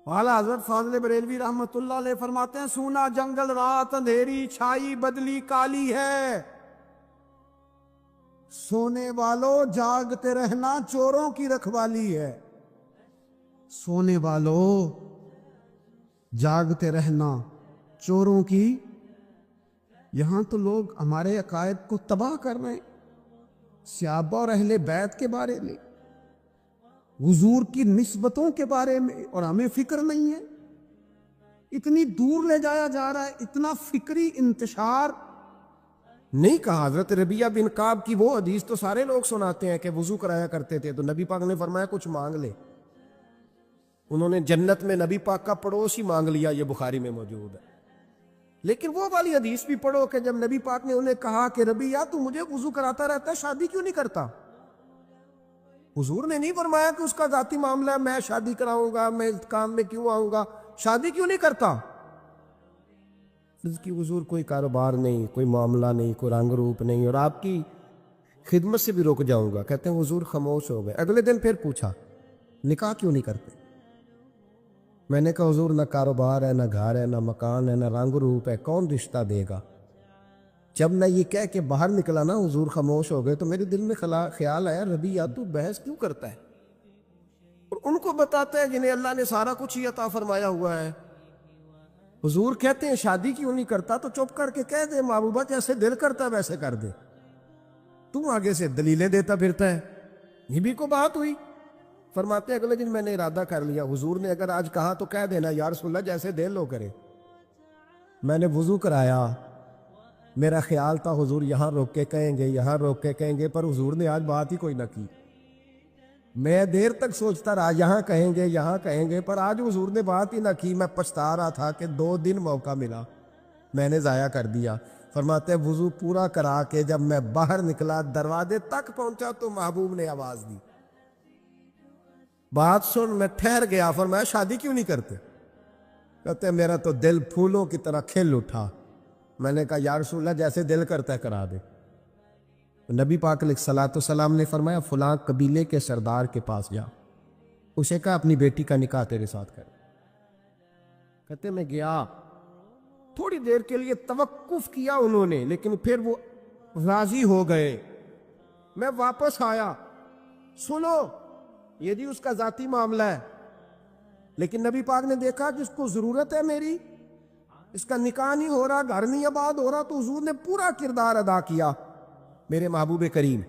اعلیٰ حضرت فاضل بریلوی رحمۃ اللہ علیہ فرماتے ہیں سونا جنگل رات اندھیری چھائی بدلی کالی ہے، سونے والوں جاگتے رہنا چوروں کی رکھوالی ہے۔ سونے والوں جاگتے رہنا چوروں کی، یہاں تو لوگ ہمارے عقائد کو تباہ کر رہے ہیں، صحابہ اور اہل بیت کے بارے میں، حضور کی نسبتوں کے بارے میں، اور ہمیں فکر نہیں ہے۔ اتنی دور لے جایا جا رہا ہے، اتنا فکری انتشار نہیں کہا۔ حضرت ربیعہ بن کعب کی وہ حدیث تو سارے لوگ سناتے ہیں کہ وضو کرایا کرتے تھے، تو نبی پاک نے فرمایا کچھ مانگ لے۔ انہوں نے جنت میں نبی پاک کا پڑوسی مانگ لیا، یہ بخاری میں موجود ہے۔ لیکن وہ والی حدیث بھی پڑھو کہ جب نبی پاک نے انہیں کہا کہ ربیعہ تو مجھے وضو کراتا رہتا ہے، شادی کیوں نہیں کرتا؟ حضور نے نہیں فرمایا کہ اس کا ذاتی معاملہ ہے، میں شادی کراؤں گا، میں اس کام میں کیوں آؤں گا، شادی کیوں نہیں کرتا؟ اس کی حضور کوئی کاروبار نہیں، کوئی معاملہ نہیں، کوئی رنگ روپ نہیں، اور آپ کی خدمت سے بھی رک جاؤں گا۔ کہتے ہیں حضور خاموش ہو گئے۔ اگلے دن پھر پوچھا نکاح کیوں نہیں کرتے؟ میں نے کہا حضور نہ کاروبار ہے، نہ گھر ہے، نہ مکان ہے، نہ رنگ روپ ہے، کون رشتہ دے گا؟ جب میں یہ کہہ کے باہر نکلا نا حضور خاموش ہو گئے، تو میرے دل میں خیال آیا ربیعہ تو بحث کیوں کرتا ہے؟ اور ان کو بتاتا ہے جنہیں اللہ نے سارا کچھ ہی عطا فرمایا ہوا ہے۔ حضور کہتے ہیں شادی کیوں نہیں کرتا؟ تو چپ کر کے کہہ دے محبوبہ جیسے دل کرتا ہے ویسے کر دے، تو آگے سے دلیلیں دیتا پھرتا ہے۔ یہ بھی کو بات ہوئی۔ فرماتے ہیں اگلے دن میں نے ارادہ کر لیا، حضور نے اگر آج کہا تو کہہ دینا یا رسول اللہ جیسے دل ہو کرے۔ میں نے وضو کرایا، میرا خیال تھا حضور یہاں روک کے کہیں گے، یہاں روک کے کہیں گے، پر حضور نے آج بات ہی کوئی نہ کی۔ میں دیر تک سوچتا رہا یہاں کہیں گے، یہاں کہیں گے، پر آج حضور نے بات ہی نہ کی۔ میں پچھتا رہا تھا کہ 2 دن موقع ملا، میں نے ضائع کر دیا۔ فرماتے ہیں وضو پورا کرا کے جب میں باہر نکلا، دروازے تک پہنچا تو محبوب نے آواز دی، بات سن۔ میں ٹھہر گیا، فرمایا شادی کیوں نہیں کرتے؟ کہتے ہیں میرا تو دل پھولوں کی طرح کھل اٹھا۔ میں نے کہا یا رسول اللہ جیسے دل کرتا ہے کرا دے۔ نبی پاک علیہ الصلوۃ والسلام نے فرمایا فلاں قبیلے کے سردار کے پاس جا، اسے کہا اپنی بیٹی کا نکاح تیرے ساتھ کر۔ کہتے میں گیا، تھوڑی دیر کے لیے توقف کیا انہوں نے، لیکن پھر وہ راضی ہو گئے۔ میں واپس آیا، سنو یہ جی اس کا ذاتی معاملہ ہے، لیکن نبی پاک نے دیکھا کہ اس کو ضرورت ہے میری، اس کا نکاح نہیں ہو رہا، گھر نہیں آباد ہو رہا، تو حضور نے پورا کردار ادا کیا۔ میرے محبوب کریم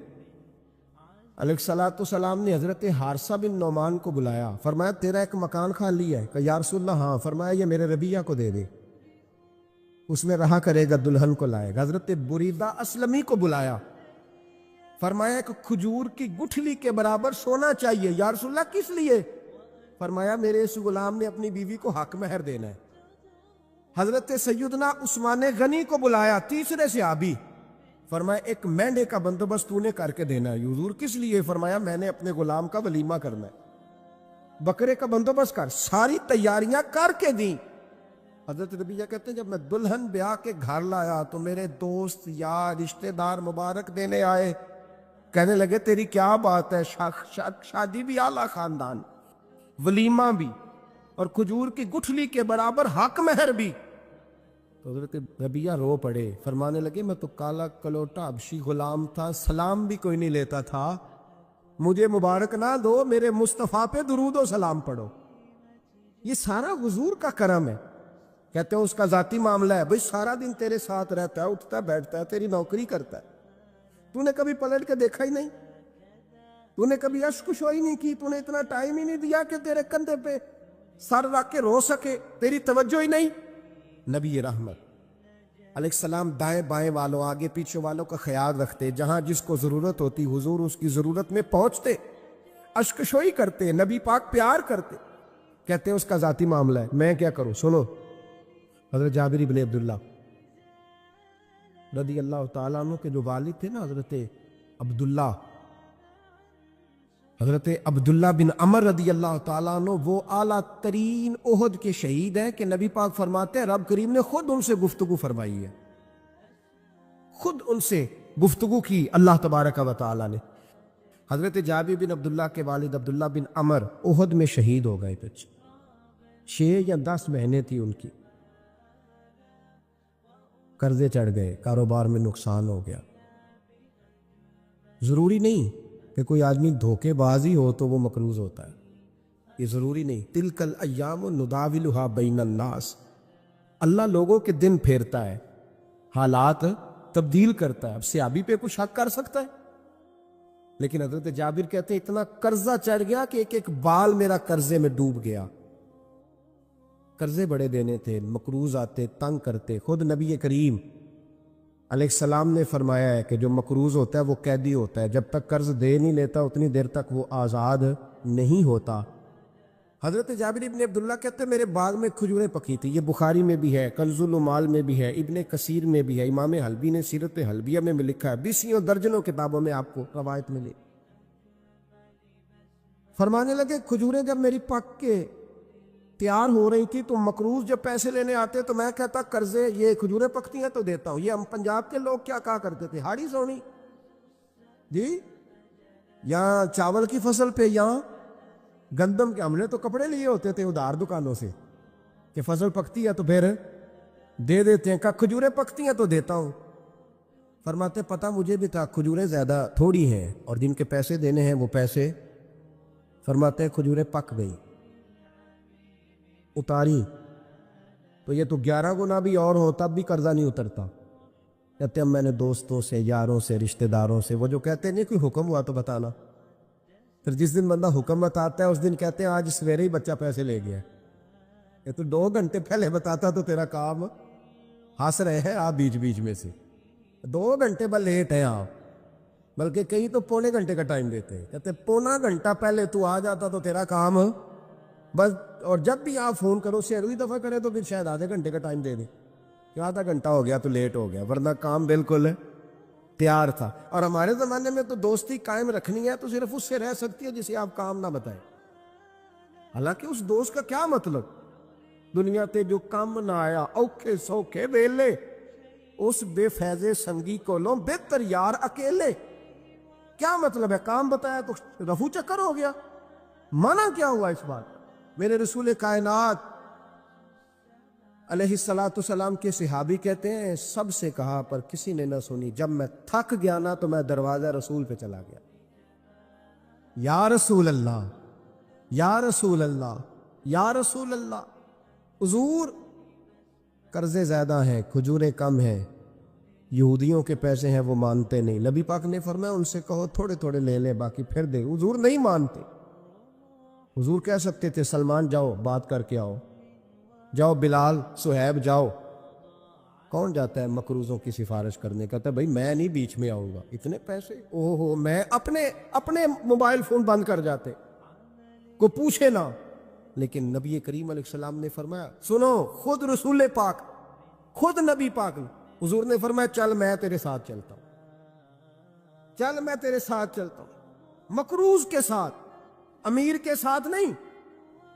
علیہ الصلوۃ والسلام نے حضرت حارثہ بن نعمان کو بلایا، فرمایا تیرا ایک مکان خالی ہے؟ کہ یا رسول اللہ ہاں۔ فرمایا یہ میرے ربیعہ کو دے دے، اس میں رہا کرے گا، دلہن کو لائے گا۔ حضرت بریدہ اسلمی کو بلایا، فرمایا ایک کھجور کی گٹھلی کے برابر سونا چاہیے۔ یا رسول اللہ کس لیے؟ فرمایا میرے اس غلام نے اپنی بیوی کو حق مہر دینا ہے۔ حضرت سیدنا عثمان غنی کو بلایا، تیسرے صحابی، فرمایا ایک مینڈے کا بندوبست تو نے کر کے دینا ہے۔ حضور کس لیے؟ فرمایا میں نے اپنے غلام کا ولیمہ کرنا ہے، بکرے کا بندوبست کر۔ ساری تیاریاں کر کے دیں۔ حضرت ربیعہ کہتے ہیں جب میں دلہن بیاہ کے گھر لایا تو میرے دوست یار رشتہ دار مبارک دینے آئے، کہنے لگے تیری کیا بات ہے، شادی بھی اعلیٰ خاندان، ولیمہ بھی، اور کھجور کی گٹھلی کے برابر حق مہر بھی۔ تو حضرت ربیعہ رو پڑے، فرمانے لگے میں تو کالا کلوٹا حبشی غلام تھا، سلام بھی کوئی نہیں لیتا تھا، مجھے مبارک نہ دو، میرے مصطفیٰ پہ درود و سلام پڑھو۔ یہ سارا حضور کا کرم ہے۔ کہتے ہیں اس کا ذاتی معاملہ ہے، بھئی سارا دن تیرے ساتھ رہتا ہے، اٹھتا ہے بیٹھتا ہے، تیری نوکری کرتا ہے، تو نے کبھی پلٹ کے دیکھا ہی نہیں، تو نے کبھی اشک شوئی نہیں کی، تو نے اتنا ٹائم ہی نہیں دیا کہ تیرے کندھے پہ سر رکھ کے رو سکے، تیری توجہ ہی نہیں۔ نبی رحمت علیہ السلام دائیں بائیں والوں، آگے پیچھے والوں کا خیال رکھتے، جہاں جس کو ضرورت ہوتی حضور اس کی ضرورت میں پہنچتے، اشک شوئی کرتے، نبی پاک پیار کرتے۔ کہتے ہیں اس کا ذاتی معاملہ ہے، میں کیا کروں؟ سنو، حضرت جابر بن عبداللہ رضی اللہ تعالیٰ عنہ کے جو والد تھے نا حضرت عبداللہ بن عمر رضی اللہ تعالیٰ عنہ، وہ اعلیٰ ترین احد کے شہید ہیں کہ نبی پاک فرماتے ہیں رب کریم نے خود ان سے گفتگو فرمائی ہے، خود ان سے گفتگو کی اللہ تبارک و تعالیٰ نے۔ حضرت جابر بن عبداللہ کے والد عبداللہ بن عمر احد میں شہید ہو گئے تھے، 6 یا 10 مہینے تھی ان کی، قرضے چڑھ گئے، کاروبار میں نقصان ہو گیا۔ ضروری نہیں کہ کوئی آدمی دھوکے باز ہی ہو تو وہ مقروض ہوتا ہے، یہ ضروری نہیں۔ تلک الایام نداولھا بین الناس، اللہ لوگوں کے دن پھیرتا ہے، حالات تبدیل کرتا ہے۔ اب صحابی پہ کچھ شک کر سکتا ہے؟ لیکن حضرت جابر کہتے ہیں اتنا قرضہ چڑھ گیا کہ ایک ایک بال میرا قرضے میں ڈوب گیا۔ قرضے بڑے دینے تھے، مقروض آتے، تنگ کرتے۔ خود نبی کریم علیہ السلام نے فرمایا ہے کہ جو مقروض ہوتا ہے وہ قیدی ہوتا ہے، جب تک قرض دے نہیں لیتا اتنی دیر تک وہ آزاد نہیں ہوتا۔ حضرت جابر ابن عبداللہ کہتے ہیں میرے باغ میں کھجوریں پکی تھی، یہ بخاری میں بھی ہے، کنز العمال میں بھی ہے، ابن کثیر میں بھی ہے، امام حلبی نے سیرت حلبیہ میں لکھا ہے، 20 درجنوں کتابوں میں آپ کو روایت ملے۔ فرمانے لگے کھجوریں جب میری پک کے تیار ہو رہی تھی تو مقروض جب پیسے لینے آتے تو میں کہتا قرضے، یہ کھجوریں پکتی ہیں تو دیتا ہوں۔ یہ ہم پنجاب کے لوگ کیا کہا کرتے تھے، ہاڑی سونی جی، یہاں چاول کی فصل پہ، یہاں گندم کے، ہم نے تو کپڑے لیے ہوتے تھے ادھار دکانوں سے کہ فصل پکتی ہے تو پھر دے دیتے ہیں، کہ کھجوریں پکتی ہیں تو دیتا ہوں۔ فرماتے پتہ مجھے بھی تھا کھجوریں زیادہ تھوڑی ہیں اور جن کے پیسے دینے ہیں وہ پیسے، فرماتے ہیں کھجوریں پک گئی، اتاری تو یہ تو 11 گنا بھی اور ہو تب بھی قرضہ نہیں اترتا۔ کہتے ہیں میں نے دوستوں سے، یاروں سے، رشتہ داروں سے، وہ جو کہتے ہیں نہیں کوئی حکم ہوا تو بتانا، پھر جس دن بندہ حکم بتاتا ہے اس دن کہتے ہیں آج سویرے ہی بچہ پیسے لے گیا، یہ تو 2 گھنٹے پہلے بتاتا تو تیرا کام، ہنس رہے ہیں آپ بیچ بیچ میں سے، 2 گھنٹے بس لیٹ ہیں آپ، بلکہ کئی تو پونے گھنٹے کا ٹائم دیتے ہیں، کہتے ہیں پونا گھنٹہ پہلے تو آ جاتا تو تیرا کام بس، اور جب بھی آپ فون کرو سے اگلی دفعہ کرے تو پھر شاید آدھے گھنٹے کا ٹائم دے دیں کہ آدھا گھنٹہ ہو گیا تو لیٹ ہو گیا، ورنہ کام بالکل تیار تھا۔ اور ہمارے زمانے میں تو دوستی قائم رکھنی ہے تو صرف اس سے رہ سکتی ہے جسے آپ کام نہ بتائیں، حالانکہ اس دوست کا کیا مطلب، دنیا تے جو کام نہ آیا اوکھے سوکھے ویلے، اس بے فیضے سنگی کولوں بہتر یار اکیلے، کیا مطلب ہے؟ کام بتایا تو رفو چکر ہو گیا، منع کیا ہوا اس بات؟ میرے رسول کائنات علیہ السلام کے صحابی کہتے ہیں سب سے کہا پر کسی نے نہ سنی، جب میں تھک گیا نا تو میں دروازہ رسول پہ چلا گیا، یا رسول اللہ، یا رسول اللہ، یا رسول اللہ، حضور قرضے زیادہ ہیں، کھجوریں کم ہیں، یہودیوں کے پیسے ہیں وہ مانتے نہیں، نبی پاک نے فرمایا ان سے کہو تھوڑے تھوڑے لے لیں باقی پھر دے، حضور نہیں مانتے۔ حضور کہہ سکتے تھے سلمان جاؤ بات کر کے آؤ، جاؤ بلال، صہیب جاؤ، کون جاتا ہے مقروضوں کی سفارش کرنے؟ کہتا ہے بھائی میں نہیں بیچ میں آؤں گا، اتنے پیسے، اوہ ہو، میں اپنے موبائل فون بند کر جاتے، کوئی پوچھے نہ۔ لیکن نبی کریم علیہ السلام نے فرمایا سنو، خود رسول پاک، خود نبی پاک نے، حضور نے فرمایا چل میں تیرے ساتھ چلتا ہوں، چل میں تیرے ساتھ چلتا ہوں، مقروض کے ساتھ، امیر کے ساتھ نہیں،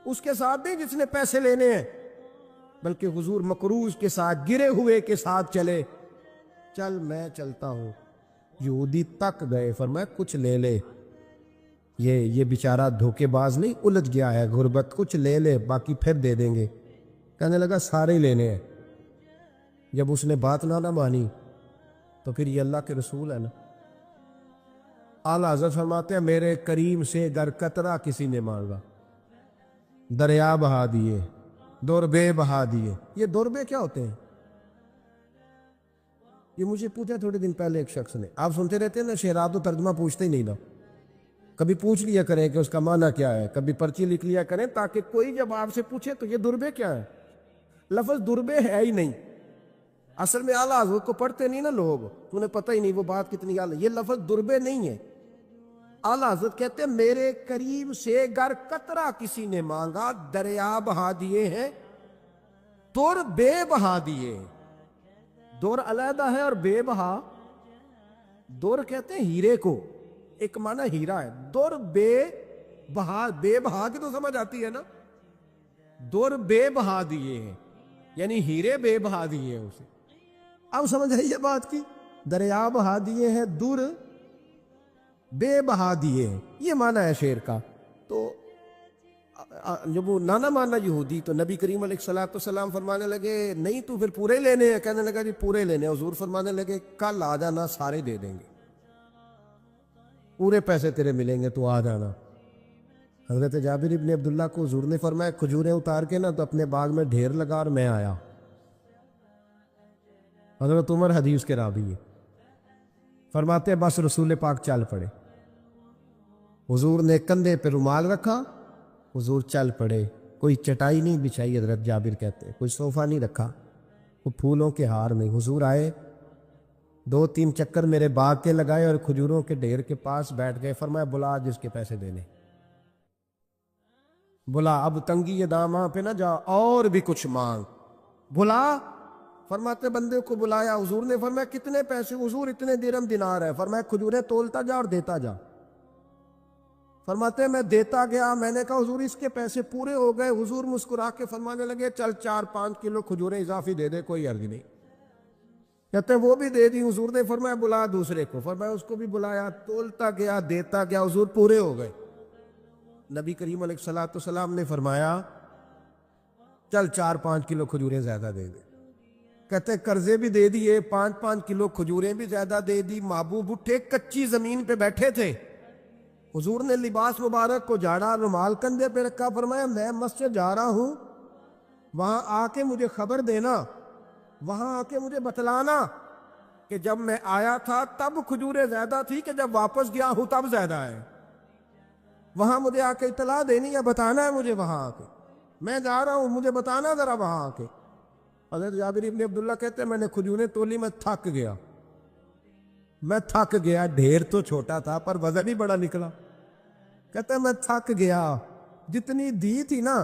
اس کے ساتھ نہیں جس نے پیسے لینے ہیں، بلکہ حضور مقروض کے ساتھ، گرے ہوئے کے ساتھ چلے، چل میں چلتا ہوں۔ یہودی تک گئے، فرمایا کچھ لے لے، یہ بیچارہ دھوکے باز نہیں الجھ گیا ہے، غربت، کچھ لے لے باقی پھر دے دیں گے۔ کہنے لگا سارے ہی لینے ہیں۔ جب اس نے بات نہ مانی تو پھر یہ اللہ کے رسول ہے نا۔ اعلیٰ حضرت فرماتے ہیں میرے کریم سے گر قطرہ کسی نے مانگا، دریا بہا دیے، دوربے بہا دیے۔ یہ دوربے کیا ہوتے ہیں؟ یہ مجھے پوچھا تھوڑے دن پہلے ایک شخص نے، آپ سنتے رہتے ہیں نا شعرات و ترجمہ پوچھتے ہی نہیں نا، کبھی پوچھ لیا کریں کہ اس کا معنی کیا ہے، کبھی پرچی لکھ لیا کریں تاکہ کوئی جب آپ سے پوچھے تو یہ دوربے کیا ہے، لفظ دوربے ہے ہی نہیں، اصل میں اعلیٰ حضرت کو پڑھتے نہیں نا لوگ، انہیں پتہ ہی نہیں وہ بات کتنی اعلیٰ، یہ لفظ دوربے نہیں ہے۔ اعلیٰ حضرت کہتے ہیں میرے کریم سے گر قطرہ کسی نے مانگا، دریا بہا دیے ہیں، دور بے بہا دیے۔ دور علیحدہ ہے اور بے بہا، دور کہتے ہیں ہیرے کو، ایک معنی ہیرا ہے، دور بے بہا، بے بہا کی تو سمجھ آتی ہے نا، دور بے بہا دیے ہیں یعنی ہیرے بے بہا دیے ہیں اسے۔ اب سمجھ آئی یہ بات کی، دریا بہا دیے ہیں، دور بے بہا دیے ہیں، یہ معنی ہے شعر کا۔ تو جب وہ نانا مانا یہودی، تو نبی کریم علیہ الصلوۃ والسلام فرمانے لگے نہیں تو پھر پورے لینے ہیں؟ کہنے لگا جی پورے لینے ہیں۔ حضور فرمانے لگے کل آ جانا، سارے دے دیں گے، پورے پیسے تیرے ملیں گے، تو آ جانا۔ حضرت جابر ابن عبداللہ کو حضور نے فرمایا کھجوریں اتار کے نا تو اپنے باغ میں ڈھیر لگا اور میں آیا۔ حضرت عمر حدیث کے راوی ہے، فرماتے ہیں بس رسول پاک چل پڑے، حضور نے کندھے پہ رومال رکھا، حضور چل پڑے۔ کوئی چٹائی نہیں بچھائی، حضرت جابر کہتے ہیں، کوئی صوفہ نہیں رکھا، وہ پھولوں کے ہار میں حضور آئے، 2-3 چکر میرے باغ کے لگائے اور کھجوروں کے ڈھیر کے پاس بیٹھ گئے۔ فرمایا بلا جس کے پیسے دینے، بلا، اب تنگی یہ داماں پہ نہ جا، اور بھی کچھ مانگ، بلا۔ فرماتے بندے کو بلایا، حضور نے فرمایا کتنے پیسے؟ حضور اتنے درہم دینار ہے۔ فرمایا کھجوریں تولتا جا اور دیتا جا۔ فرماتے میں دیتا گیا، میں نے کہا حضور اس کے پیسے پورے ہو گئے۔ حضور مسکرا کے فرمانے لگے چل 4-5 کلو کھجوریں اضافی دے دے، کوئی عرض نہیں۔ کہتے ہیں وہ بھی دے دی۔ حضور نے فرمایا بلا دوسرے کو، فرمایا اس کو بھی بلایا، تولتا گیا، دیتا گیا، حضور پورے ہو گئے۔ نبی کریم علیہ الصلوۃ والسلام نے فرمایا چل 4-5 کلو کھجوریں زیادہ دے دے۔ کہتے ہیں قرضے بھی دے دیے، 5-5 کلو کھجوریں بھی زیادہ دے دی۔ محبوب اٹھے، کچی زمین پہ بیٹھے تھے، حضور نے لباس مبارک کو جھاڑا، رومال کندھے پہ رکھا، فرمایا میں مسجد جا رہا ہوں، وہاں آ کے مجھے خبر دینا، وہاں آ کے مجھے بتلانا کہ جب میں آیا تھا تب کھجوریں زیادہ تھی کہ جب واپس گیا ہوں تب زیادہ ہے۔ وہاں مجھے آ کے اطلاع دینی ہے، بتانا ہے مجھے، وہاں آ کے میں جا رہا ہوں، مجھے بتانا ذرا وہاں آ کے۔ حضرت جابر ابن عبداللہ کہتے ہیں میں نے کھجوریں تولی، میں تھک گیا، میں تھک گیا، ڈھیر تو چھوٹا تھا پر وزن ہی بڑا نکلا۔ کہتے ہیں میں تھک گیا، جتنی دی تھی نا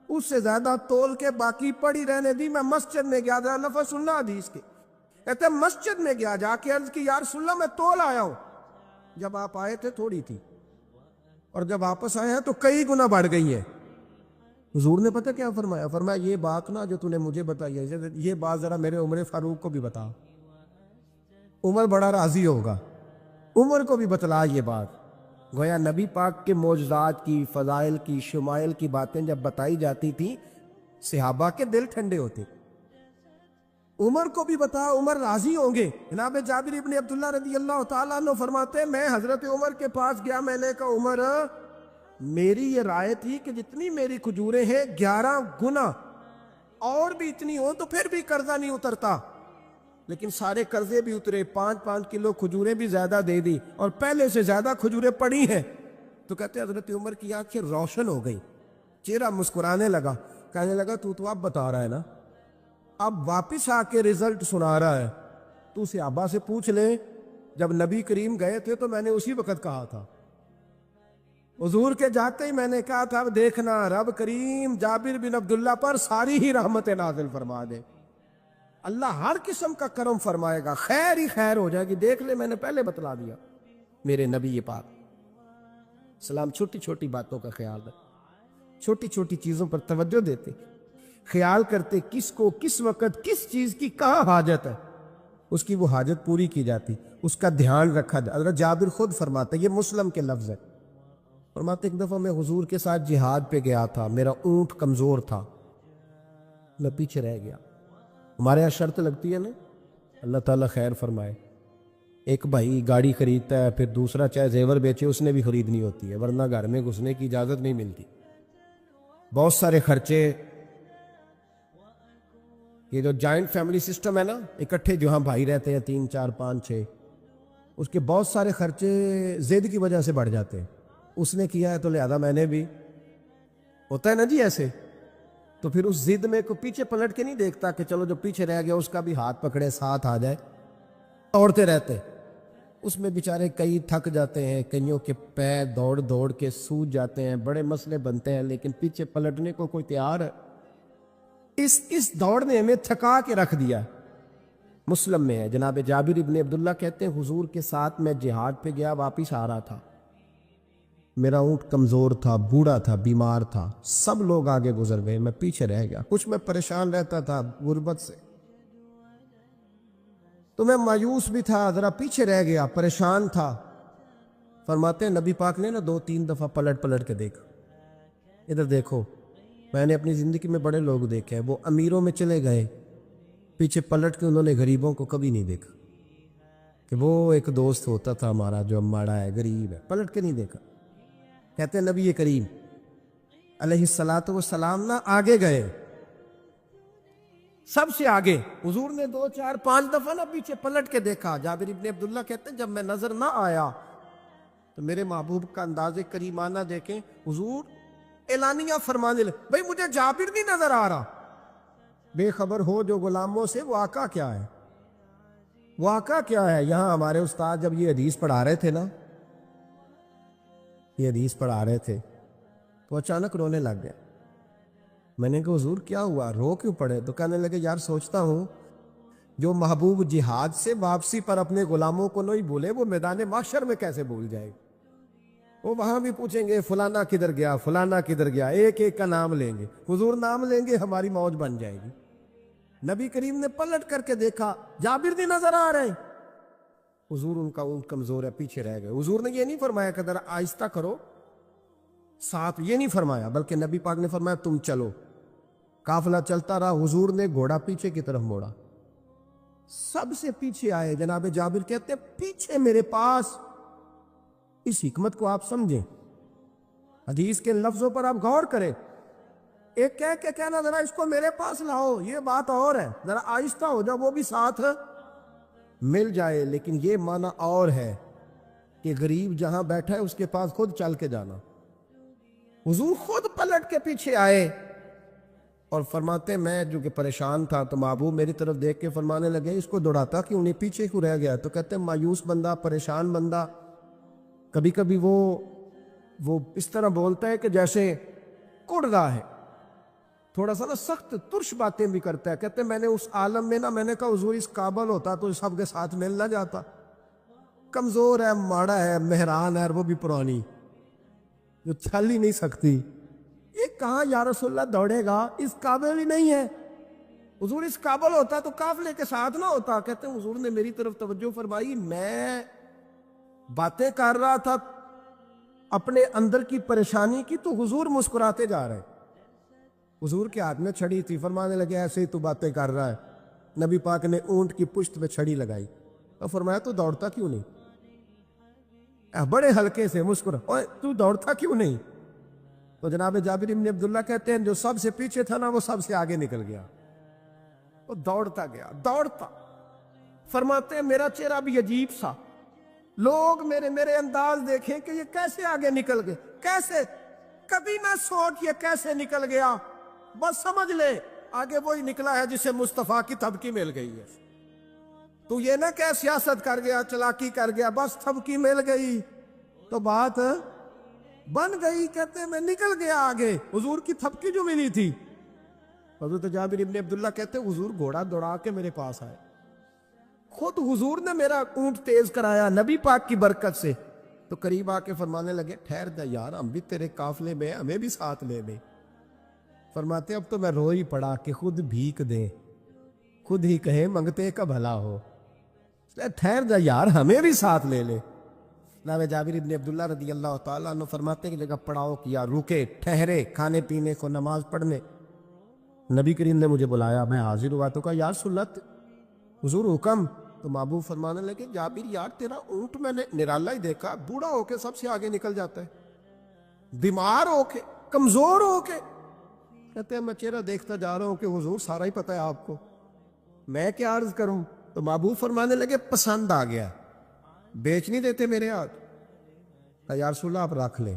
اس سے زیادہ تول کے باقی پڑی رہنے دی۔ میں مسجد میں گیا، ذرا لفظ سننا حدیث کے، کہتے ہیں مسجد میں گیا، جا کے عرض کی یا رسول اللہ میں تول آیا ہوں، جب آپ آئے تھے تھوڑی تھی اور جب واپس آئے ہیں تو کئی گنا بڑھ گئی ہے۔ حضور نے پتہ کیا فرمایا؟ فرمایا یہ بات نا جو تو نے مجھے بتائی ہے، یہ بات ذرا میرے عمر فاروق کو بھی بتا، عمر بڑا راضی ہوگا، عمر کو بھی بتلا یہ بات۔ گویا نبی پاک کے معجزات کی، فضائل کی، شمائل کی باتیں جب بتائی جاتی تھیں صحابہ کے دل ٹھنڈے ہوتے۔ عمر کو بھی بتا، عمر راضی ہوں گے۔ جناب جابر ابن عبداللہ رضی اللہ تعالیٰ عنہ فرماتے ہیں میں حضرت عمر کے پاس گیا، میں نے کہا عمر میری یہ رائے تھی کہ جتنی میری کھجوریں ہیں 11 گنا اور بھی اتنی ہو تو پھر بھی قرضہ نہیں اترتا، لیکن سارے قرضے بھی اترے، 5-5 کلو کھجوریں بھی زیادہ دے دی اور پہلے سے زیادہ کھجوریں پڑی ہیں۔ تو کہتے ہیں حضرت عمر کی آنکھیں روشن ہو گئی، چہرہ مسکرانے لگا، کہنے لگا تو اب بتا رہا ہے نا، اب واپس آ کے رزلٹ سنا رہا ہے، تو صحابہ سے پوچھ لے جب نبی کریم گئے تھے تو میں نے اسی وقت کہا تھا، حضور کے جاتے ہی میں نے کہا تھا اب دیکھنا رب کریم جابر بن عبداللہ پر ساری ہی رحمت نازل فرما دے، اللہ ہر قسم کا کرم فرمائے گا، خیر ہی خیر ہو جائے گی، دیکھ لے میں نے پہلے بتلا دیا۔ میرے نبی پاک سلام چھوٹی چھوٹی باتوں کا خیال رکھ، چھوٹی چھوٹی چیزوں پر توجہ دیتے، خیال کرتے کس کو کس وقت کس چیز کی کہاں حاجت ہے، اس کی وہ حاجت پوری کی جاتی، اس کا دھیان رکھا جاتا۔ حضرت جابر خود فرماتے، یہ مسلم کے لفظ ہے، فرماتے ایک دفعہ میں حضور کے ساتھ جہاد پہ گیا تھا، میرا اونٹ کمزور تھا، میں پیچھے رہ گیا۔ ہمارے یہاں شرط لگتی ہے نا، اللہ تعالیٰ خیر فرمائے، ایک بھائی گاڑی خریدتا ہے پھر دوسرا چاہے زیور بیچے اس نے بھی خریدنی ہوتی ہے، ورنہ گھر میں گھسنے کی اجازت نہیں ملتی، بہت سارے خرچے۔ یہ جو جوائنٹ فیملی سسٹم ہے نا، اکٹھے جو ہاں بھائی رہتے ہیں 3 4 5 6، اس کے بہت سارے خرچے ضد کی وجہ سے بڑھ جاتے ہیں، اس نے کیا ہے تو لہذا میں نے بھی، ہوتا ہے نا جی ایسے، تو پھر اس ضد میں کو پیچھے پلٹ کے نہیں دیکھتا کہ چلو جو پیچھے رہ گیا اس کا بھی ہاتھ پکڑے ساتھ آ جائے، دوڑتے رہتے، اس میں بیچارے کئی تھک جاتے ہیں، کئیوں کے پیر دوڑ دوڑ کے سوج جاتے ہیں، بڑے مسئلے بنتے ہیں، لیکن پیچھے پلٹنے کو کوئی تیار ہے؟ اس دوڑ نے ہمیں تھکا کے رکھ دیا۔ مسلم میں ہے، جناب جابر ابن عبداللہ کہتے ہیں حضور کے ساتھ میں جہاد پہ گیا، واپس آ رہا تھا، میرا اونٹ کمزور تھا، بوڑھا تھا، بیمار تھا، سب لوگ آگے گزر گئے، میں پیچھے رہ گیا، کچھ میں پریشان رہتا تھا غربت سے، تو میں مایوس بھی تھا، ذرا پیچھے رہ گیا، پریشان تھا۔ فرماتے ہیں نبی پاک نے نا 2-3 دفعہ پلٹ کے دیکھا، ادھر دیکھو، میں نے اپنی زندگی میں بڑے لوگ دیکھے ہیں، وہ امیروں میں چلے گئے، پیچھے پلٹ کے انہوں نے غریبوں کو کبھی نہیں دیکھا کہ وہ ایک دوست ہوتا تھا ہمارا جو ماڑا ہے، غریب ہے، پلٹ کے نہیں دیکھا۔ کہتے ہیں نبی کریم علیہ الصلاۃ والسلام نہ آگے گئے، سب سے آگے۔ حضور نے 2 4 5 دفعہ نہ پیچھے پلٹ کے دیکھا۔ جابر ابن عبداللہ کہتے ہیں جب میں نظر نہ آیا تو میرے محبوب کا انداز کریمانہ دیکھیں، حضور اعلانیہ فرمانے لگے، بھئی مجھے جابر نہیں نظر آ رہا۔ بے خبر ہو جو غلاموں سے، واقعہ کیا ہے؟ واقعہ کیا ہے؟ یہاں ہمارے استاد جب یہ حدیث پڑھا رہے تھے نا، یہ حدیث پڑھا رہے تھے تو اچانک رونے لگ گئے۔ میں نے کہا حضور کیا ہوا، رو کیوں پڑے؟ تو کہنے لگے یار سوچتا ہوں جو محبوب جہاد سے واپسی پر اپنے غلاموں کو نہیں بھولے، وہ میدان محشر میں کیسے بھول جائے؟ وہ وہاں بھی پوچھیں گے فلانا کدھر گیا، فلانا کدھر گیا، ایک ایک کا نام لیں گے۔ حضور نام لیں گے ہماری موج بن جائے گی۔ نبی کریم نے پلٹ کر کے دیکھا، جابر نہیں نظر آ رہے۔ حضور ان کا اونٹ کمزور ہے، پیچھے رہ گئے۔ حضور نے یہ نہیں فرمایا کہ ذرا آہستہ کرو ساتھ، یہ نہیں فرمایا، بلکہ نبی پاک نے فرمایا تم چلو۔ قافلہ چلتا رہا، حضور نے گھوڑا پیچھے کی طرف موڑا، سب سے پیچھے آئے۔ جناب جابر کہتے ہیں پیچھے میرے پاس۔ اس حکمت کو آپ سمجھیں، حدیث کے لفظوں پر آپ غور کریں۔ ایک کہہ کے کہنا ذرا اس کو میرے پاس لاؤ، یہ بات اور ہے، ذرا آہستہ ہو جاؤ، وہ بھی ساتھ مل جائے۔ لیکن یہ معنی اور ہے کہ غریب جہاں بیٹھا ہے اس کے پاس خود چل کے جانا۔ حضور خود پلٹ کے پیچھے آئے اور فرماتے میں جو کہ پریشان تھا تو محبوب میری طرف دیکھ کے فرمانے لگے اس کو دوڑاتا کیوں نہیں، پیچھے کیوں رہ گیا؟ تو کہتے ہیں مایوس بندہ، پریشان بندہ کبھی کبھی وہ اس طرح بولتا ہے کہ جیسے کڑ رہا ہے، تھوڑا سا نا سخت ترش باتیں بھی کرتا ہے۔ کہتے ہیں میں نے اس عالم میں میں نے کہا حضور اس قابل ہوتا تو سب کے ساتھ مل نہ جاتا، کمزور ہے، ماڑا ہے، مہران ہے، اور وہ بھی پرانی جو چل ہی نہیں سکتی، یہ کہاں یا رسول اللہ دوڑے گا، اس قابل ہی نہیں ہے۔ حضور اس قابل ہوتا تو قافلے کے ساتھ نہ ہوتا۔ کہتے ہیں حضور نے میری طرف توجہ فرمائی، میں باتیں کر رہا تھا اپنے اندر کی پریشانی کی تو حضور مسکراتے جا رہے۔ حضور کے ہاتھ میں چھڑی تھی، فرمانے لگے ایسے ہی تو باتیں کر رہا ہے۔ نبی پاک نے اونٹ کی پشت پہ چھڑی لگائی اور فرمایا تو دوڑتا کیوں نہیں؟ بڑے ہلکے سے مسکرا، اوے تو دوڑتا کیوں نہیں؟ تو جناب جابر ابن عبداللہ کہتے ہیں جو سب سے پیچھے تھا نا وہ سب سے آگے نکل گیا، وہ دوڑتا گیا، دوڑتا۔ فرماتے ہیں میرا چہرہ بھی عجیب سا، لوگ میرے انداز دیکھیں کہ یہ کیسے آگے نکل گئے، کیسے، کبھی نہ سوچ یہ کیسے نکل گیا، بس سمجھ لے آگے وہی نکلا ہے جسے مصطفیٰ کی تھبکی مل گئی ہے۔ تو یہ نہ کہ سیاست کر گیا، چلاکی کر گیا، بس تھبکی مل گئی تو بات بن گئی۔ کہتے ہیں میں نکل گیا آگے، حضور کی تھبکی جو ملی تھی۔ حضرت جابر ابن عبداللہ کہتے ہیں حضور گھوڑا دوڑا کے میرے پاس آئے، خود حضور نے میرا اونٹ تیز کرایا نبی پاک کی برکت سے۔ تو قریب آ کے فرمانے لگے ٹھہر جا یار، ہم بھی تیرے قافلے میں، ہمیں بھی ساتھ لے لے۔ فرماتے اب تو میں رو ہی پڑا کہ خود بھیک دے، خود ہی کہے منگتے کا بھلا ہو، ٹھہر جا یار ہمیں بھی ساتھ لے لے۔ جناب جابر ابن عبداللہ رضی اللہ تعالیٰ عنہ فرماتے ہیں کہ جگہ پڑاؤ کیا، رکے، ٹھہرے کھانے پینے کو، نماز پڑھنے۔ نبی کریم نے مجھے بلایا، میں حاضر ہوا تو کہا یا رسول اللہ حضور حکم؟ تو محبوب فرمانے لگے جابر یار تیرا اونٹ میں نے نرالا ہی دیکھا، بوڑھا ہو کے سب سے آگے نکل جاتا ہے، بیمار ہو کے، کمزور ہو کے۔ کہتے ہیں میں چہرہ دیکھتا جا رہا ہوں کہ حضور سارا ہی پتہ ہے آپ کو، میں کیا عرض کروں؟ تو محبوب فرمانے لگے پسند آ گیا، بیچ نہیں دیتے میرے ہاتھ؟ یا رسول اللہ آپ رکھ لیں،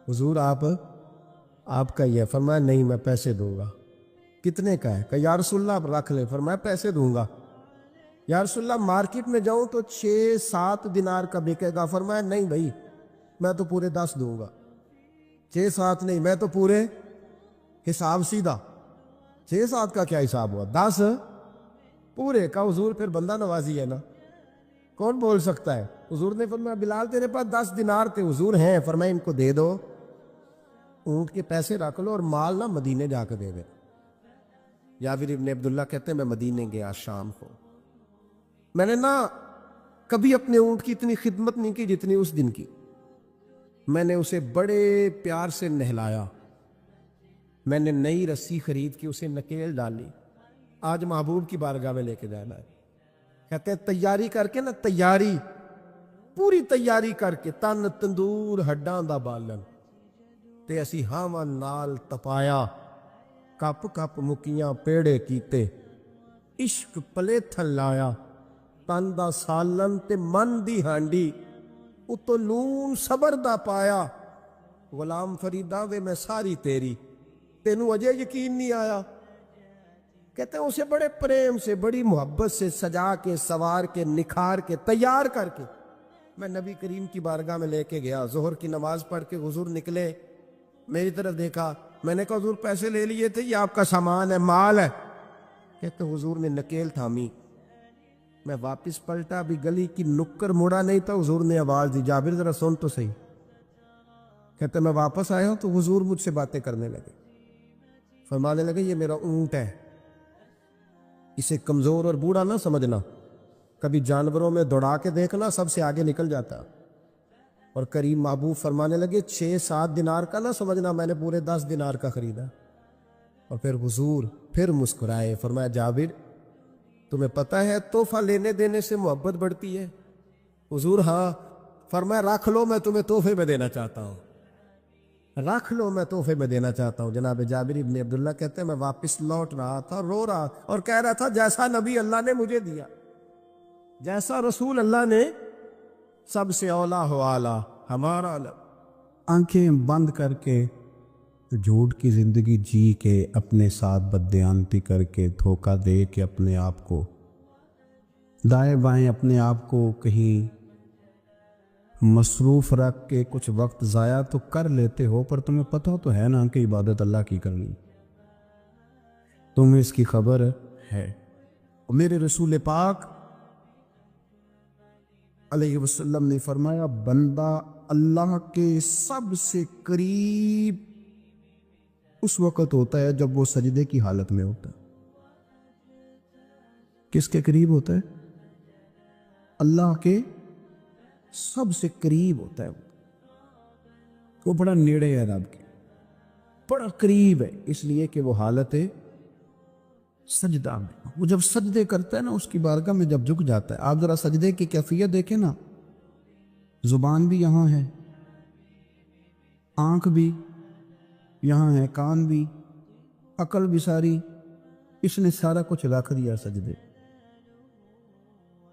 حضور آپ کا یہ۔ فرمایا نہیں میں پیسے دوں گا۔ کتنے کا ہے؟ کہ یا رسول اللہ آپ رکھ لیں۔ فرمایا پیسے دوں گا۔ یا رسول اللہ مارکیٹ میں جاؤں تو 6-7 دینار کا بکے گا۔ فرمایا نہیں بھائی میں تو پورے 10 دوں گا۔ 6-7 نہیں، میں تو پورے، حساب سیدھا، 6-7 کا کیا حساب ہوا، 10 پورے کا۔ حضور پھر بندہ نوازی ہے نا، کون بول سکتا ہے؟ حضور نے فرمایا بلال تیرے پاس 10 دینار تھے؟ حضور ہیں۔ فرمایا ان کو دے دو، اونٹ کے پیسے رکھ لو اور مال نہ مدینے جا کے دے دے۔ جابر ابن عبداللہ کہتے ہیں میں مدینے گیا شام کو، میں نے نہ کبھی اپنے اونٹ کی اتنی خدمت نہیں کی جتنی اس دن کی۔ میں نے اسے بڑے پیار سے نہلایا، میں نے نئی رسی خرید کے اسے نکیل ڈالی، آج محبوب کی بارگاہ میں لے کے جانا ہے۔ کہتے ہیں تیاری کر کے نا، تیاری پوری تیاری کر کے، تن تندور ہڈاں دا بالن تے اسی ہاواں نال تپایا، کپ کپ مکیاں پیڑے کیتے، عشق پلے تھن لایا، تن دا سالن تے من دی ہانڈی، اتو نون صبر دا پایا، غلام فریدا وے میں ساری تیری، تینوں اجے یقین نہیں آیا۔ کہتے ہیں اسے بڑے پریم سے، بڑی محبت سے سجا کے، سوار کے، نکھار کے، تیار کر کے میں نبی کریم کی بارگاہ میں لے کے گیا۔ ظہر کی نماز پڑھ کے حضور نکلے، میری طرف دیکھا، میں نے کہا حضور پیسے لے لیے تھے، یہ آپ کا سامان ہے، مال ہے؟ کہتے حضور نے نکیل تھامی، میں واپس پلٹا، بھی گلی کی نکر مڑا نہیں تھا، حضور نے آواز دی، جابر ذرا سن تو صحیح۔ کہتے میں واپس آیا ہوں تو حضور مجھ سے باتیں کرنے لگے، فرمانے لگے یہ میرا اونٹ ہے، اسے کمزور اور بوڑھا نہ سمجھنا، کبھی جانوروں میں دوڑا کے دیکھنا، سب سے آگے نکل جاتا۔ اور کریم محبوب فرمانے لگے 6-7 دینار کا نہ سمجھنا، میں نے پورے 10 دینار کا خریدا۔ اور پھر حضور پھر مسکرائے، فرمایا جابر تمہیں پتہ ہے تحفہ لینے دینے سے محبت بڑھتی ہے؟ حضور ہاں۔ فرمایا رکھ لو، میں تمہیں تحفے میں دینا چاہتا ہوں، رکھ لو، میں تحفے میں دینا چاہتا ہوں۔ جناب جابر ابن عبداللہ کہتے ہیں میں واپس لوٹ رہا تھا، رو رہا اور کہہ رہا تھا جیسا نبی اللہ نے مجھے دیا، جیسا رسول اللہ نے، سب سے اولا ہو اعلیٰ ہمارا علم۔ آنکھیں بند کر کے، جھوٹ کی زندگی جی کے، اپنے ساتھ بددیانتی کر کے، دھوکہ دے کے، اپنے آپ کو دائیں بائیں، اپنے آپ کو کہیں مصروف رکھ کے کچھ وقت ضائع تو کر لیتے ہو، پر تمہیں پتہ تو ہے نا کہ عبادت اللہ کی کرنی، تمہیں اس کی خبر ہے۔ اور میرے رسول پاک علیہ وسلم نے فرمایا بندہ اللہ کے سب سے قریب اس وقت ہوتا ہے جب وہ سجدے کی حالت میں ہوتا ہے۔ کس کے قریب ہوتا ہے؟ اللہ کے سب سے قریب ہوتا ہے، وہ بڑا نیڑے ہے رب کے، بڑا قریب ہے، اس لیے کہ وہ حالت سجدہ میں، وہ جب سجدے کرتا ہے نا، اس کی بارگاہ میں جب جھک جاتا ہے۔ آپ ذرا سجدے کی کیفیت دیکھیں نا، زبان بھی یہاں ہے، آنکھ بھی یہاں ہے، کان بھی، عقل بھی ساری، اس نے سارا کچھ رکھ دیا سجدے۔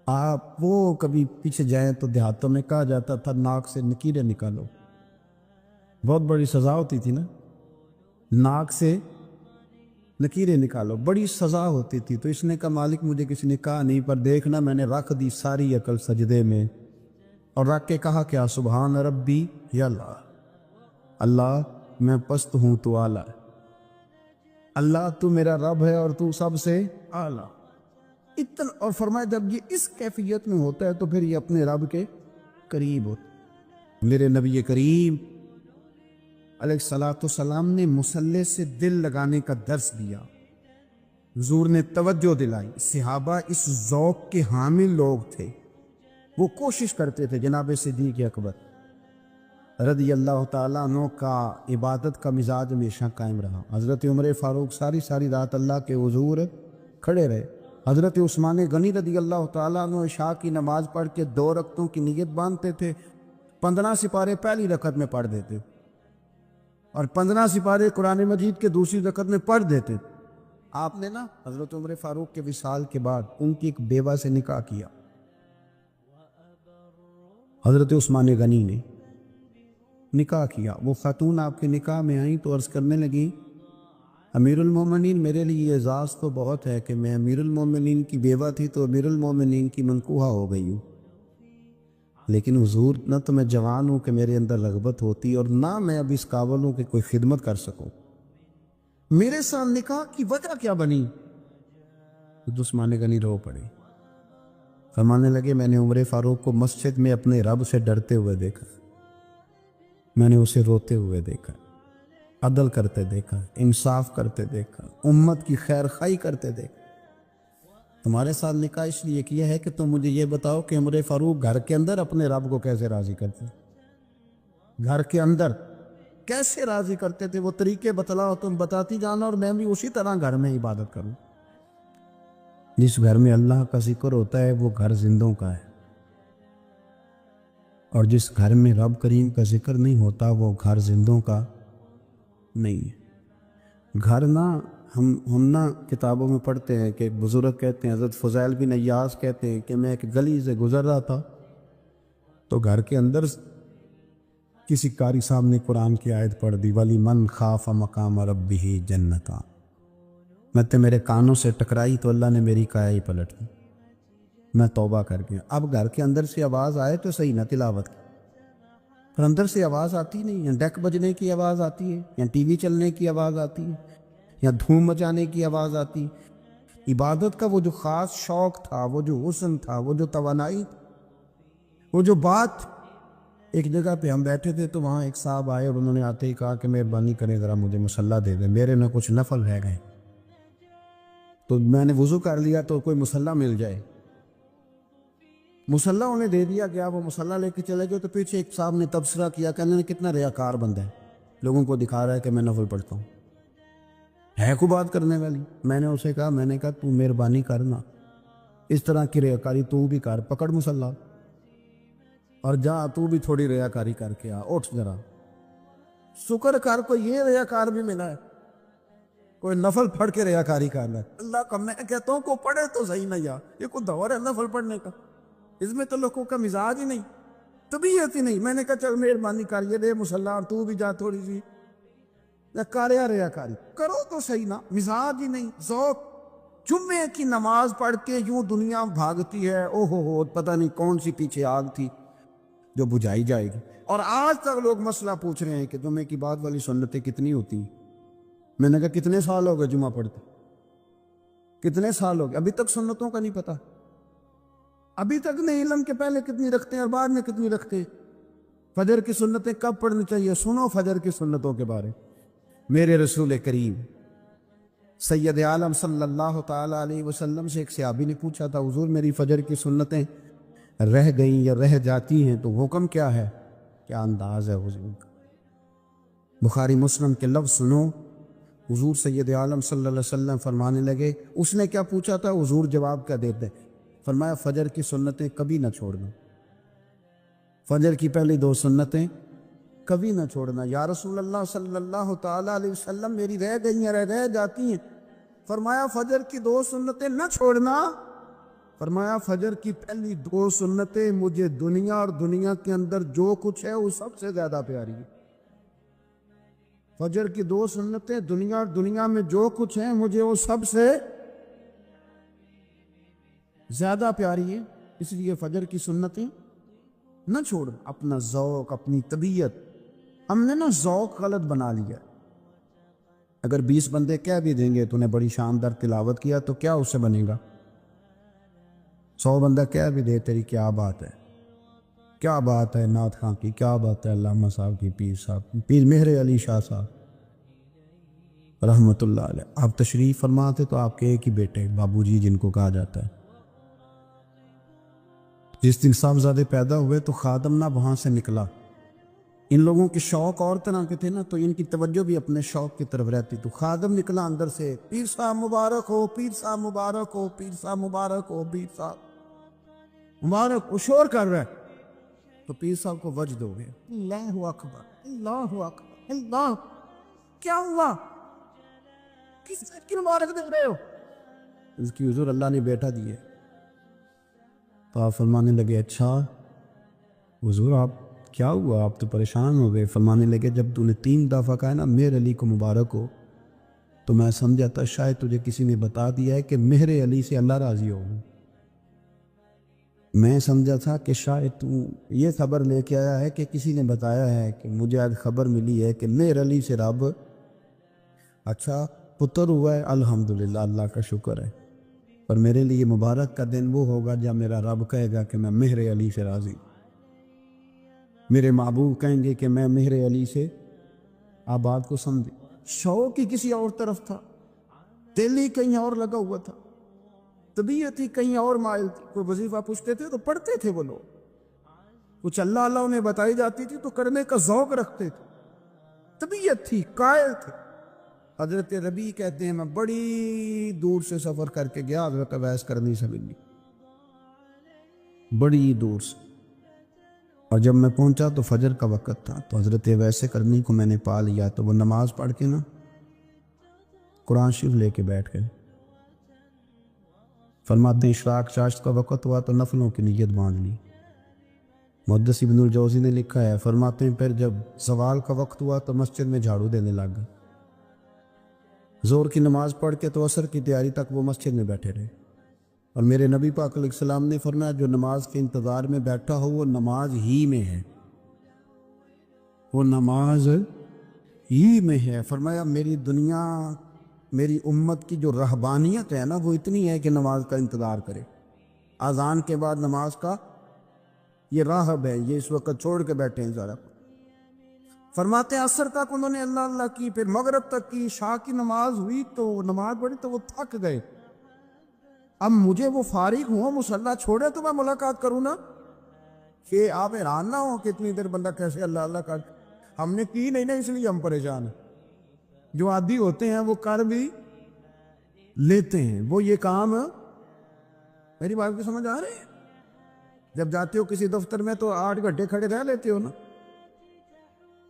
آپ وہ کبھی پیچھے جائیں تو دیہاتوں میں کہا جاتا تھا ناک سے نکیریں نکالو، بہت بڑی سزا ہوتی تھی نا، ناک سے نکیریں نکالو، بڑی سزا ہوتی تھی۔ تو اس نے کہا مالک مجھے کسی نے کہا نہیں، پر دیکھنا میں نے رکھ دی ساری عقل سجدے میں، اور رکھ کے کہا کیا سبحان ربی یا اللہ، اللہ میں پست ہوں تو اعلیٰ ہے، اللہ تو میرا رب ہے اور تو سب سے اعلیٰ اتنا۔ اور فرمایا جب یہ اس کیفیت میں ہوتا ہے تو پھر یہ اپنے رب کے قریب ہوتا ہے۔ میرے نبی کریم علیہ الصلاۃ والسلام نے مصلی سے دل لگانے کا درس دیا، حضور نے توجہ دلائی، صحابہ اس ذوق کے حامل لوگ تھے، وہ کوشش کرتے تھے۔ جناب صدیق اکبر رضی اللہ تعالیٰ عنہ کا عبادت کا مزاج ہمیشہ قائم رہا۔ حضرت عمر فاروق ساری رات اللہ کے حضور کھڑے رہے۔ حضرت عثمان غنی رضی اللہ تعالیٰ عنہ عشاء کی نماز پڑھ کے 2 رکعتوں کی نیت باندھتے تھے، 15 سپارے پہلی رکعت میں پڑھ دیتے اور 15 سپارے قرآن مجید کے دوسری رکعت میں پڑھ دیتے۔ آپ نے نا حضرت عمر فاروق کے وصال کے بعد ان کی ایک بیوہ سے نکاح کیا، حضرت عثمان غنی نے نکاح کیا۔ وہ خاتون آپ کے نکاح میں آئیں تو عرض کرنے لگی امیر المومنین میرے لیے اعزاز تو بہت ہے کہ میں امیر المومنین کی بیوہ تھی تو امیر المومنین کی منکوحہ ہو گئی ہوں، لیکن حضور نہ تو میں جوان ہوں کہ میرے اندر رغبت ہوتی اور نہ میں اب اس قابل ہوں کہ کوئی خدمت کر سکوں، میرے ساتھ نکاح کی وجہ کیا بنی؟ عثمان غنی رو پڑے، فرمانے لگے میں نے عمر فاروق کو مسجد میں اپنے رب سے ڈرتے ہوئے دیکھا، میں نے اسے روتے ہوئے دیکھا، عدل کرتے دیکھا، انصاف کرتے دیکھا، امت کی خیر خواہی کرتے دیکھا۔ تمہارے ساتھ نکاح اس لیے کیا ہے کہ تم مجھے یہ بتاؤ کہ عمر فاروق گھر کے اندر اپنے رب کو کیسے راضی کرتے، گھر کے اندر کیسے راضی کرتے تھے، وہ طریقے بتلاؤ، تم بتاتی جانا اور میں بھی اسی طرح گھر میں عبادت کروں۔ جس گھر میں اللہ کا ذکر ہوتا ہے وہ گھر زندوں کا ہے، اور جس گھر میں رب کریم کا ذکر نہیں ہوتا وہ گھر زندوں کا نہیں ہے۔ گھر نہ ہم نہ کتابوں میں پڑھتے ہیں کہ بزرگ کہتے ہیں، حضرت فضیل بن عیاض کہتے ہیں کہ میں ایک گلی سے گزر رہا تھا تو گھر کے اندر کسی قاری صاحب نے قرآن کی آیت پڑھ دی، وَلِمَنْ خَافَ مَقَامَ رَبِّهِ جَنَّتَانِ۔ میں تو میرے کانوں سے ٹکرائی تو اللہ نے میری کایا ہی پلٹ دی، میں توبہ کر گیا۔ اب گھر کے اندر سے آواز آئے تو صحیح نہ تلاوت کی، پر اندر سے آواز آتی نہیں ہے، ڈیک بجنے کی آواز آتی ہے، یا ٹی وی چلنے کی آواز آتی ہے، یا دھوم مچانے کی آواز آتی ہے۔ عبادت کا وہ جو خاص شوق تھا، وہ جو حسن تھا، وہ جو توانائی، وہ جو بات۔ ایک جگہ پہ ہم بیٹھے تھے تو وہاں ایک صاحب آئے اور انہوں نے آتے ہی کہا کہ مہربانی کریں ذرا مجھے مصلی دے دیں، میرے نہ کچھ نفل رہ گئے۔ تو میں نے وضو کر لیا تو کوئی مصلی مل جائے، مصلی انہیں دے دیا گیا، وہ مصلی لے کے چلے گئے۔ تو پیچھے ایک صاحب نے تبصرہ کیا کہ انہوں نے کتنا ریاکار بندہ ہے، لوگوں کو دکھا رہا ہے کہ میں نفل پڑھتا ہوں، ہے کو بات کرنے والی۔ میں نے اسے کہا، میں نے کہا تو مہربانی کرنا، اس طرح کی ریاکاری تو بھی کر، پکڑ مصلی اور جا تو بھی تھوڑی ریاکاری کر کے آ، اٹھ ذرا شکر کر، کوئی یہ ریاکار بھی ملا ہے، کوئی نفل پڑھ کے ریاکاری کر رہا ہے۔ اللہ کا میں کہتا ہوں کو پڑھے تو صحیح نہ، یا یہ کوئی دور ہے نفل پڑھنے کا؟ اس میں تو لوگوں کا مزاج ہی نہیں، طبیعت ہی نہیں۔ میں نے کہا چل مہربانی کر یہ دے مصلی اور تو بھی جا تھوڑی سی کاریا ریاکاری کرو تو صحیح نا، مزاج ہی نہیں، ذوق۔ جمعے کی نماز پڑھ کے یوں دنیا بھاگتی ہے، او ہو پتہ نہیں کون سی پیچھے آگ تھی جو بجھائی جائے گی۔ اور آج تک لوگ مسئلہ پوچھ رہے ہیں کہ جمعے کی بعد والی سنتیں کتنی ہوتی ہیں۔ میں نے کہا کتنے سال ہو گئے جمعہ پڑھتے، کتنے سال ہو گئے، ابھی تک سنتوں کا نہیں پتہ، ابھی تک نہیں علم کے پہلے کتنی رکھتے ہیں اور بعد میں کتنی رکھتے ہیں۔ فجر کی سنتیں کب پڑھنی چاہیے؟ سنو فجر کی سنتوں کے بارے۔ میرے رسول کریم سید عالم صلی اللہ تعالیٰ علیہ وسلم سے ایک صحابی نے پوچھا تھا، حضور میری فجر کی سنتیں رہ گئیں یا رہ جاتی ہیں تو حکم کیا ہے؟ کیا انداز ہے حضور کا، بخاری مسلم کے لفظ سنو۔ حضور سید عالم صلی اللہ علیہ وسلم فرمانے لگے، اس نے کیا پوچھا تھا؟ حضور جواب کیا دیتے؟ فرمایا فجر کی سنتیں کبھی نہ چھوڑنا، فجر کی پہلی 2 سنتیں کبھی نہ چھوڑنا۔ یا رسول اللہ صلی اللہ تعالیٰ علیہ وسلم میری رہ گئی ہیں، رہ جاتی ہیں۔ فرمایا فجر کی 2 سنتیں نہ چھوڑنا، فرمایا فجر کی پہلی 2 سنتیں مجھے دنیا اور دنیا کے اندر جو کچھ ہے وہ سب سے زیادہ پیاری ہے۔ فجر کی 2 سنتیں دنیا اور دنیا میں جو کچھ ہے مجھے وہ سب سے زیادہ پیاری ہے، اس لیے فجر کی سنتیں نہ چھوڑ۔ اپنا ذوق، اپنی طبیعت، ہم نے نا ذوق غلط بنا لیا۔ اگر 20 بندے کہہ بھی دیں گے تو نے بڑی شاندار تلاوت کیا تو کیا اس سے بنے گا؟ 100 بندہ کہہ بھی دے تیری کیا بات ہے، کیا بات ہے نعت خاں کی، کیا بات ہے علامہ صاحب کی، پیر صاحب کی، پیر مہر علی شاہ صاحب رحمۃ اللہ علیہ۔ آپ تشریف فرماتے تو آپ کے ایک ہی بیٹے بابو جی جن کو کہا جاتا ہے، جس دن صاحبزادے پیدا ہوئے تو خادم نہ وہاں سے نکلا۔ ان لوگوں کے شوق اور طرح کے تھے نا، تو ان کی توجہ بھی اپنے شوق کی طرف رہتی۔ تو خادم نکلا اندر سے، پیر صاحب مبارک ہو، پیر صاحب مبارک ہو، پیر صاحب مبارک ہو، پیر صاحب مبارک ہو، شور کر رہا ہے۔ تو پیر صاحب کو وجد ہو گیا، اللہ اکبر، اللہ اکبر، اللہ، کیا ہوا؟ کس کی مبارک دے رہے ہو؟ اس کی حضور اللہ نے بیٹا دیے۔ تو آپ فرمانے لگے اچھا حضور آپ کیا ہوا، آپ تو پریشان ہو گئے۔ فرمانے لگے جب تو نے 3 دفعہ کہا نا مہر علی کو مبارک ہو تو میں سمجھا تھا شاید تجھے کسی نے بتا دیا ہے کہ مہر علی سے اللہ راضی ہو۔ میں سمجھا تھا کہ شاید تو یہ خبر لے کے آیا ہے کہ کسی نے بتایا ہے کہ مجھے آج خبر ملی ہے کہ مہر علی سے رب اچھا پتر ہوا ہے، الحمدللہ اللہ کا شکر ہے۔ پر میرے لیے مبارک کا دن وہ ہوگا جب میرا رب کہے گا کہ میں مہر علی سے راضی، میرے محبوب کہیں گے کہ میں مہر علی سے۔ آپ بات کو سمجھے، شوق ہی کسی اور طرف تھا، دل ہی کہیں اور لگا ہوا تھا، طبیعت ہی کہیں اور مائل تھی۔ کوئی وظیفہ پوچھتے تھے تو پڑھتے تھے وہ لوگ، کچھ اللہ اللہ انہیں بتائی جاتی تھی تو کرنے کا ذوق رکھتے تھے، طبیعت تھی، قائل تھے۔ حضرت ربیع کہتے ہیں میں بڑی دور سے سفر کر کے گیا حضرت اویس کرنی سے ملنی، بڑی دور سے، اور جب میں پہنچا تو فجر کا وقت تھا، تو حضرت اویس کرنی کو میں نے پا لیا، تو وہ نماز پڑھ کے نا قرآن شریف لے کے بیٹھ گئے۔ فرماتے ہیں اشراق چاشت کا وقت ہوا تو نفلوں کی نیت باندھ لی۔ محدث ابن الجوزی نے لکھا ہے، فرماتے ہیں پھر جب زوال کا وقت ہوا تو مسجد میں جھاڑو دینے لگ گئے۔ زور کی نماز پڑھ کے تو عصر کی تیاری تک وہ مسجد میں بیٹھے رہے، اور میرے نبی پاک علیہ السلام نے فرمایا جو نماز کے انتظار میں بیٹھا ہو وہ نماز ہی میں ہے، وہ نماز ہی میں ہے۔ فرمایا میری دنیا، میری امت کی جو رہبانیت ہے نا وہ اتنی ہے کہ نماز کا انتظار کرے، اذان کے بعد نماز کا یہ راہب ہے، یہ اس وقت چھوڑ کے بیٹھے ہیں ذرا۔ فرماتے ہیں عصر تک انہوں نے اللہ اللہ کی، پھر مغرب تک کی، عشاء کی نماز ہوئی تو نماز پڑھی تو وہ تھک گئے۔ اب مجھے وہ فارغ ہوں، مصلی چھوڑے تو میں ملاقات کروں نا، کہ آپ حیران نہ ہو کہ اتنی دیر بندہ کیسے اللہ اللہ کر، ہم نے کی نہیں نا اس لیے ہم پریشان ہیں۔ جو عادی ہوتے ہیں وہ کر بھی لیتے ہیں، وہ یہ کام، میری بات کو سمجھ آ رہی ہے؟ جب جاتے ہو کسی دفتر میں تو 8 گھنٹے کھڑے رہ لیتے ہو نا،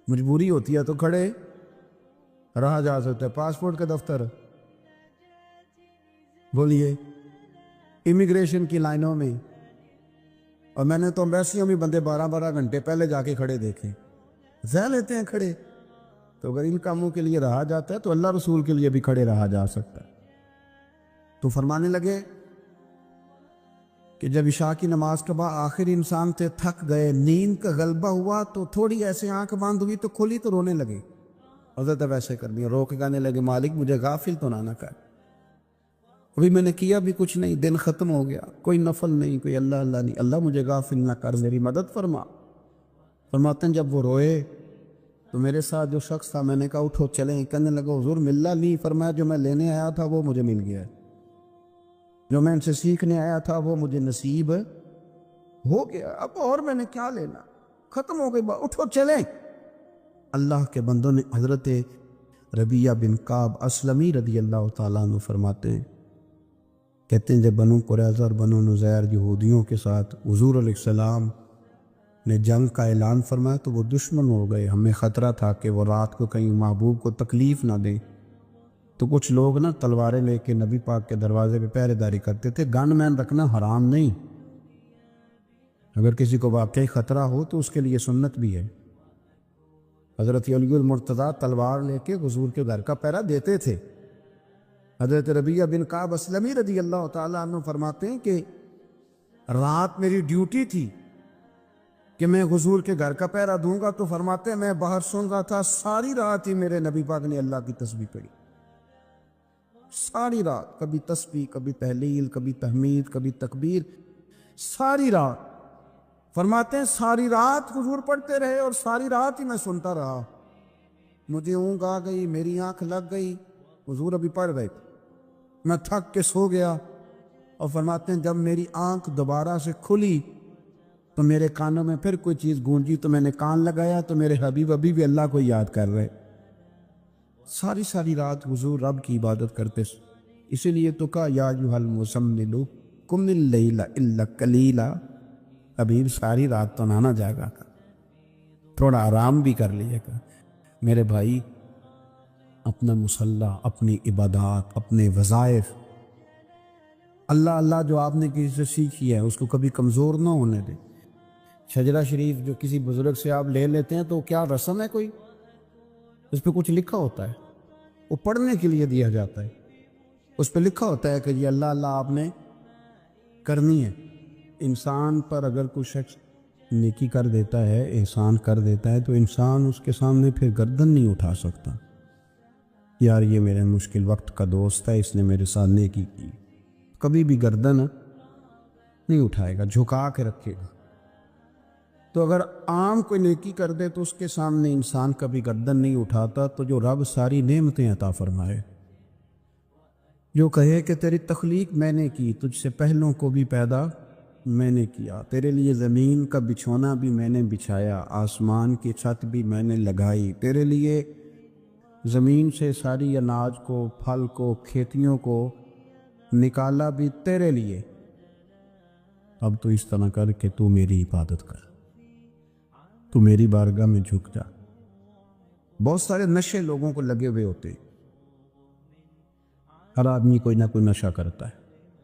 مجبوری ہوتی ہے تو کھڑے رہا جا سکتا ہے۔ پاسپورٹ کا دفتر، بولیے، امیگریشن کی لائنوں میں، اور میں نے تو ایمبیسیوں میں بندے 12 گھنٹے پہلے جا کے کھڑے دیکھے، رہ لیتے ہیں کھڑے۔ تو اگر ان کاموں کے لیے رہا جاتا ہے تو اللہ رسول کے لیے بھی کھڑے رہا جا سکتا ہے۔ تو فرمانے لگے کہ جب عشاء کی نماز کے بعد آخر انسان تھے، تھک گئے، نیند کا غلبہ ہوا تو تھوڑی ایسے آنکھ بند ہوئی تو کھولی تو رونے لگے۔ حضرت ویسے کر دیا، رو کے کہنے لگے مالک مجھے غافل تو نہ کر، ابھی میں نے کیا بھی کچھ نہیں، دن ختم ہو گیا، کوئی نفل نہیں، کوئی اللہ اللہ نہیں، اللہ مجھے غافل نہ کر، میری مدد فرما۔ فرماتے ہیں جب وہ روئے تو میرے ساتھ جو شخص تھا میں نے کہا اٹھو چلیں، کہنے لگا حضور ملا نہیں، فرمایا جو میں لینے آیا تھا وہ مجھے مل گیا ہے، جو میں ان سے سیکھنے آیا تھا وہ مجھے نصیب ہو گیا، اب اور میں نے کیا لینا، ختم ہو گئی بات، اٹھو چلیں۔ اللہ کے بندوں نے، حضرت ربیعہ بن کعب اسلمی رضی اللہ تعالیٰ عنہ فرماتے ہیں، کہتے ہیں جب بنو قریظہ اور بنو نذیر یہودیوں کے ساتھ حضور علیہ السلام نے جنگ کا اعلان فرمایا تو وہ دشمن ہو گئے، ہمیں خطرہ تھا کہ وہ رات کو کہیں محبوب کو تکلیف نہ دیں، تو کچھ لوگ نا تلواریں لے کے نبی پاک کے دروازے پہ پہرے داری کرتے تھے۔ گن مین رکھنا حرام نہیں، اگر کسی کو واقعی خطرہ ہو تو اس کے لیے سنت بھی ہے۔ حضرت علی المرتضیٰ تلوار لے کے حضور کے گھر کا پہرا دیتے تھے۔ حضرت ربیعہ بن کعب اسلمی رضی اللہ تعالیٰ عنہ فرماتے ہیں کہ رات میری ڈیوٹی تھی کہ میں حضور کے گھر کا پہرا دوں گا، تو فرماتے ہیں میں باہر سن رہا تھا، ساری رات ہی میرے نبی پاک نے اللہ کی تسبیح پڑھی، ساری رات، کبھی تسبیح، کبھی تہلیل، کبھی تحمید، کبھی تکبیر، ساری رات۔ فرماتے ہیں ساری رات حضور پڑھتے رہے اور ساری رات ہی میں سنتا رہا، مجھے اونگ آ گئی، میری آنکھ لگ گئی، حضور ابھی پڑھ رہے تھے، میں تھک کے سو گیا، اور فرماتے ہیں جب میری آنکھ دوبارہ سے کھلی تو میرے کانوں میں پھر کوئی چیز گونجی، تو میں نے کان لگایا تو میرے حبیب ابھی بھی اللہ کو یاد کر رہے۔ ساری رات حضور رب کی عبادت کرتے، اسی لیے تو کہا یا ایھا المزمل قم اللیل الا قلیلا، حبیب ساری رات تو نہ جاگا کر، تھوڑا آرام بھی کر لیے گا۔ میرے بھائی اپنا مصلی، اپنی عبادات، اپنے وظائف، اللہ اللہ جو آپ نے کسی سے سیکھی ہے اس کو کبھی کمزور نہ ہونے دیں۔ شجرہ شریف جو کسی بزرگ سے آپ لے لیتے ہیں تو کیا رسم ہے کوئی؟ اس پہ کچھ لکھا ہوتا ہے، وہ پڑھنے کے لیے دیا جاتا ہے، اس پہ لکھا ہوتا ہے کہ یہ اللہ اللہ آپ نے کرنی ہے۔ انسان پر اگر کوئی شخص نیکی کر دیتا ہے، احسان کر دیتا ہے، تو انسان اس کے سامنے پھر گردن نہیں اٹھا سکتا، یار یہ میرے مشکل وقت کا دوست ہے، اس نے میرے ساتھ نیکی کی، کبھی بھی گردن نہیں اٹھائے گا، جھکا کے رکھے گا۔ تو اگر عام کوئی نیکی کر دے تو اس کے سامنے انسان کبھی گردن نہیں اٹھاتا، تو جو رب ساری نعمتیں عطا فرمائے، جو کہے کہ تیری تخلیق میں نے کی، تجھ سے پہلوں کو بھی پیدا میں نے کیا، تیرے لیے زمین کا بچھونا بھی میں نے بچھایا، آسمان کی چھت بھی میں نے لگائی، تیرے لیے زمین سے ساری اناج کو، پھل کو، کھیتیوں کو نکالا بھی تیرے لیے۔ اب تو اس طرح کر کہ تو میری عبادت کر، تو میری بارگاہ میں جھک جا۔ بہت سارے نشے لوگوں کو لگے ہوئے ہوتے ہیں، ہر آدمی کوئی نہ کوئی نشہ کرتا ہے،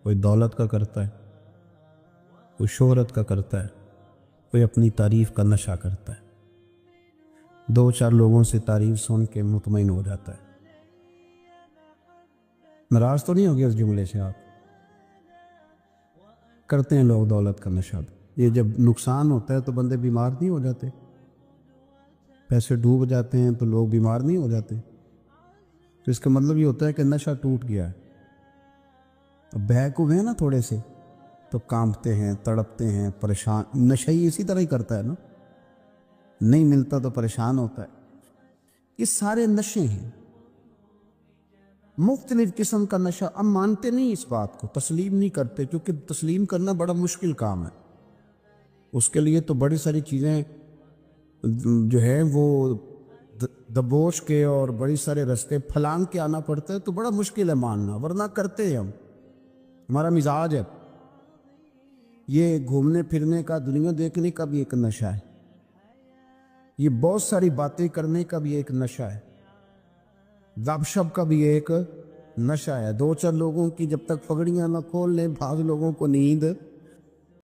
کوئی دولت کا کرتا ہے، کوئی شہرت کا کرتا ہے، کوئی اپنی تعریف کا نشہ کرتا ہے، دو چار لوگوں سے تعریف سن کے مطمئن ہو جاتا ہے۔ ناراض تو نہیں ہو گیا اس جملے سے؟ آپ کرتے ہیں لوگ دولت کا نشہ بھی، یہ جب نقصان ہوتا ہے تو بندے بیمار نہیں ہو جاتے؟ پیسے ڈوب جاتے ہیں تو لوگ بیمار نہیں ہو جاتے؟ تو اس کا مطلب یہ ہوتا ہے کہ نشہ ٹوٹ گیا ہے۔ اب بہک ہوئے ہیں نا تھوڑے سے تو کانپتے ہیں، تڑپتے ہیں، پریشان۔ نشئی اسی طرح ہی کرتا ہے نا، نہیں ملتا تو پریشان ہوتا ہے۔ یہ سارے نشے ہیں، مختلف قسم کا نشہ۔ ہم مانتے نہیں اس بات کو، تسلیم نہیں کرتے، کیونکہ تسلیم کرنا بڑا مشکل کام ہے۔ اس کے لیے تو بڑی ساری چیزیں جو ہے وہ دبوچ کے اور بڑی سارے رستے پھلانگ کے آنا پڑتا ہے، تو بڑا مشکل ہے ماننا، ورنہ کرتے ہیں ہم، ہمارا مزاج ہے۔ یہ گھومنے پھرنے کا، دنیا دیکھنے کا بھی ایک نشہ ہے، یہ بہت ساری باتیں کرنے کا بھی ایک نشہ ہے، گپ شپ کا بھی ایک نشہ ہے۔ دو چار لوگوں کی جب تک پگڑیاں نہ کھول لیں، بعض لوگوں کو نیند